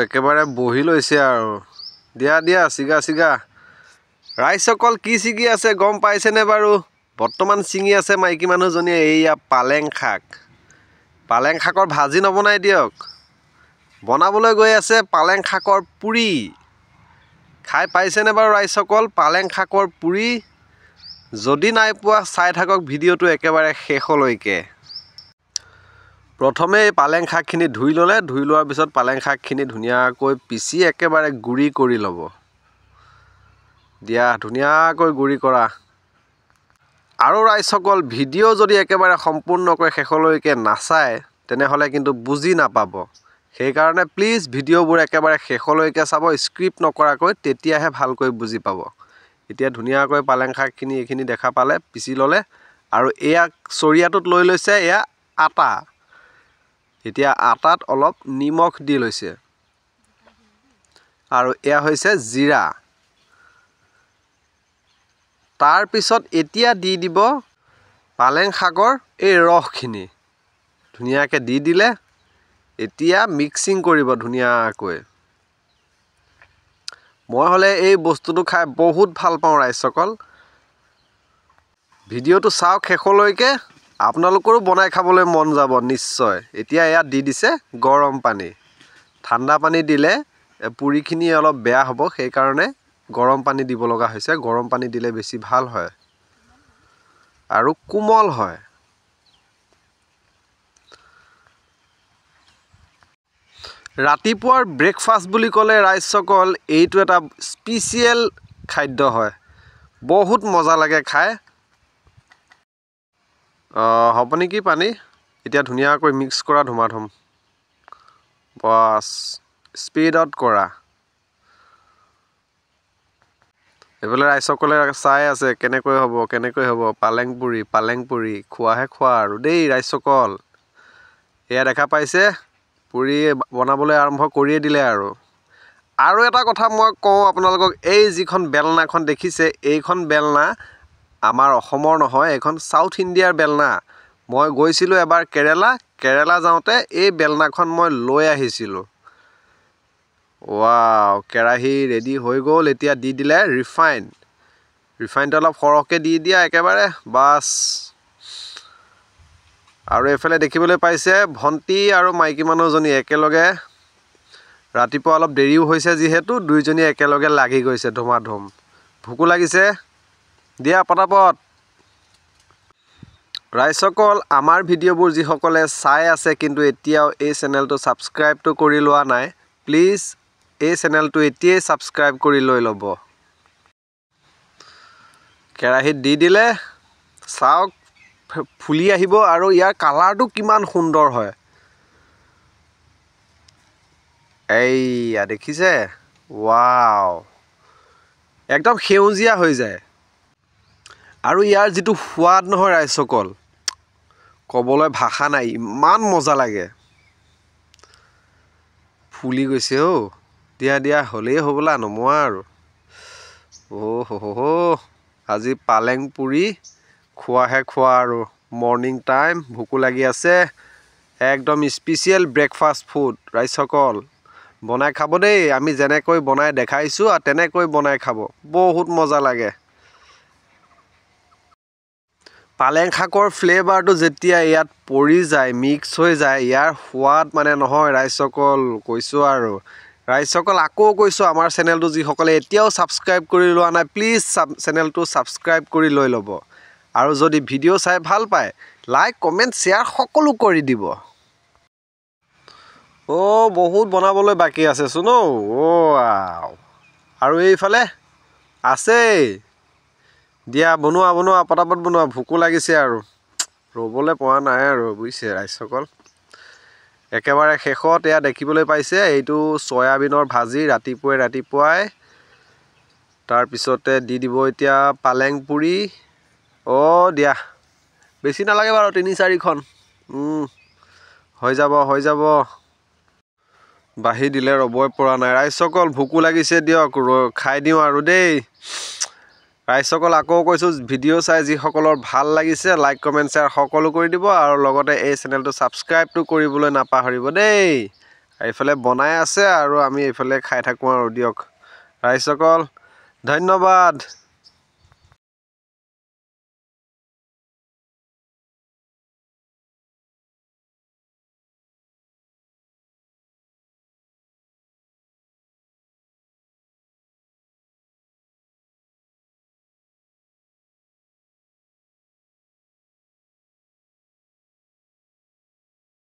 একেবাৰে বহি লৈছে আৰু দিয়া দিয়া চিগা চিগা ৰাইজসকল কি ছিগি আছে গম পাইছেনে বাৰু বৰ্তমান ছিঙি আছে মাইকী মানুহজনীয়ে এইয়া পালেং শাকৰ ভাজি নবনাই দিয়ক বনাবলৈ গৈ আছে পালেং শাকৰ পুৰি খাই পাইছেনে বাৰু ৰাইজসকল পালেং শাকৰ পুৰি যদি নাই পোৱা চাই থাকক ভিডিঅ'টো একেবাৰে শেষলৈকে প্ৰথমে এই পালেং শাকখিনি ধুই ল'লে ধুই লোৱাৰ পিছত পালেং শাকখিনি ধুনীয়াকৈ পিচি একেবাৰে গুড়ি কৰি ল'ব দিয়া ধুনীয়াকৈ গুড়ি কৰা আৰু ৰাইজসকল ভিডিঅ' যদি একেবাৰে সম্পূৰ্ণকৈ শেষলৈকে নাচায় তেনেহ'লে কিন্তু বুজি নাপাব সেইকাৰণে প্লিজ ভিডিঅ'বোৰ একেবাৰে শেষলৈকে চাব স্ক্ৰিপ্ট নকৰাকৈ তেতিয়াহে ভালকৈ বুজি পাব এতিয়া ধুনীয়াকৈ পালেং শাকখিনি এইখিনি দেখা পালে পিচি ল'লে আৰু এয়া চৰিয়াটোত লৈ লৈছে এয়া আটা এতিয়া আটাত অলপ নিমখ দি লৈছে আৰু এয়া হৈছে জিৰা তাৰ পিছত এতিয়া দি দিব পালেং শাকৰ এই ৰসখিনি ধুনীয়াকৈ দি দিলে এতিয়া মিক্সিং কৰিব ধুনীয়াকৈ মই হ'লে এই বস্তুটো খাই বহুত ভাল পাওঁ ৰাইজসকল ভিডিঅ'টো চাওক শেষলৈকে আপোনালোকৰো বনাই খাবলৈ মন যাব নিশ্চয় এতিয়া ইয়াত দি দিছে গৰম পানী ঠাণ্ডা পানী দিলে পুৰিখিনি অলপ বেয়া হ'ব সেইকাৰণে গৰম পানী দিব লগা হৈছে গৰম পানী দিলে বেছি ভাল হয় আৰু কোমল হয় ৰাতিপুৱাৰ ব্ৰেকফাষ্ট বুলি ক'লে ৰাইজসকল এইটো এটা স্পেচিয়েল খাদ্য হয় বহুত মজা লাগে খাই হ'ব নেকি পানী এতিয়া ধুনীয়াকৈ মিক্স কৰা ধুমাধুম বাছ স্পীডত কৰা এইফালে ৰাইজসকলে চাই আছে কেনেকৈ হ'ব পালেং পুৰি খোৱাহে খোৱা আৰু দেই ৰাইজসকল এয়া দেখা পাইছে পুৰি বনাবলৈ আৰম্ভ কৰিয়ে দিলে আৰু এটা কথা মই কওঁ আপোনালোকক এই যিখন বেলনাখন দেখিছে এইখন বেলনা আমাৰ অসমৰ নহয় এইখন সাউথ ইণ্ডিয়াৰ বেলনা মই গৈছিলোঁ এবাৰ কেৰেলা যাওঁতে এই বেলনাখন মই লৈ আহিছিলোঁ ৱাও কেৰাহী ৰেডি হৈ গ'ল এতিয়া দি দিলে ৰিফাইনটো অলপ সৰহকৈ দি দিয়া একেবাৰে বাছ আৰু এইফালে দেখিবলৈ পাইছে ভণ্টি আৰু মাইকী মানুহজনী একেলগে ৰাতিপুৱা অলপ দেৰিও হৈছে যিহেতু দুইজনী একেলগে লাগি গৈছে ধুমাধুম ভোকো লাগিছে দিয়া পটাপট ৰাইজসকল আমাৰ ভিডিঅ'বোৰ যিসকলে চাই আছে কিন্তু এতিয়াও এই চেনেলটো ছাবস্ক্ৰাইবটো কৰি লোৱা নাই প্লিজ এই চেনেলটো এতিয়াই ছাবস্ক্ৰাইব কৰি লৈ ল'ব কেৰাহীত দি দিলে চাওক ফুলি আহিব আৰু ইয়াৰ কালাৰটো কিমান সুন্দৰ হয় এইয়া দেখিছে ৱাও একদম সেউজীয়া হৈ যায় আৰু ইয়াৰ যিটো সোৱাদ নহয় ৰাইজসকল ক'বলৈ ভাষা নাই ইমান মজা লাগে ফুলি গৈছে দিয়া হ'লেই হ'বলা নমোৱা আৰু আজি পালেং পুৰি খোৱাহে খোৱা আৰু মৰ্ণিং টাইম ভোকো লাগি আছে একদম স্পেচিয়েল ব্ৰেকফাষ্ট ফুড ৰাইজসকল বনাই খাব দেই আমি যেনেকৈ বনাই দেখাইছোঁ আৰু তেনেকৈ বনাই খাব বহুত মজা লাগে পালেং শাকৰ ফ্লেভাৰটো যেতিয়া ইয়াত পৰি যায় মিক্স হৈ যায় ইয়াৰ সোৱাদ মানে নহয় ৰাইজসকল কৈছোঁ আৰু ৰাইজসকল আকৌ কৈছোঁ আমাৰ চেনেলটো যিসকলে এতিয়াও ছাবস্ক্ৰাইব কৰি লোৱা নাই প্লিজ চেনেলটো ছাবস্ক্ৰাইব কৰি লৈ ল'ব আৰু যদি ভিডিঅ' চাই ভাল পায় লাইক কমেণ্ট শ্বেয়াৰ সকলো কৰি দিব বহুত বনাবলৈ বাকী আছেচোন আৰু এইফালে আছেই দিয়া বনোৱা পটাপট বনোৱা ভোকো লাগিছে আৰু ৰ'বলৈ পৰা নাই আৰু বুজিছে ৰাইজসকল একেবাৰে শেষত এয়া দেখিবলৈ পাইছে এইটো চয়াবিনৰ ভাজি ৰাতিপুৱাই তাৰপিছতে দি দিব এতিয়া পালেং পুৰি দিয়া বেছি নালাগে বাৰু 3-4খন হৈ যাব বাঢ়ি দিলে ৰ'বই পৰা নাই ৰাইজসকল ভোকো লাগিছে দিয়ক খাই দিওঁ আৰু দেই ৰাইজসকল আকৌ কৈছোঁ ভিডিঅ' চাই যিসকলৰ ভাল লাগিছে লাইক কমেণ্ট শ্বেয়াৰ সকলো কৰি দিব আৰু লগতে এই চেনেলটো ছাবস্ক্ৰাইবটো কৰিবলৈ নাপাহৰিব দেই এইফালে বনাই আছে আৰু আমি এইফালে খাই থাকোঁ আৰু দিয়ক ৰাইজসকল ধন্যবাদ।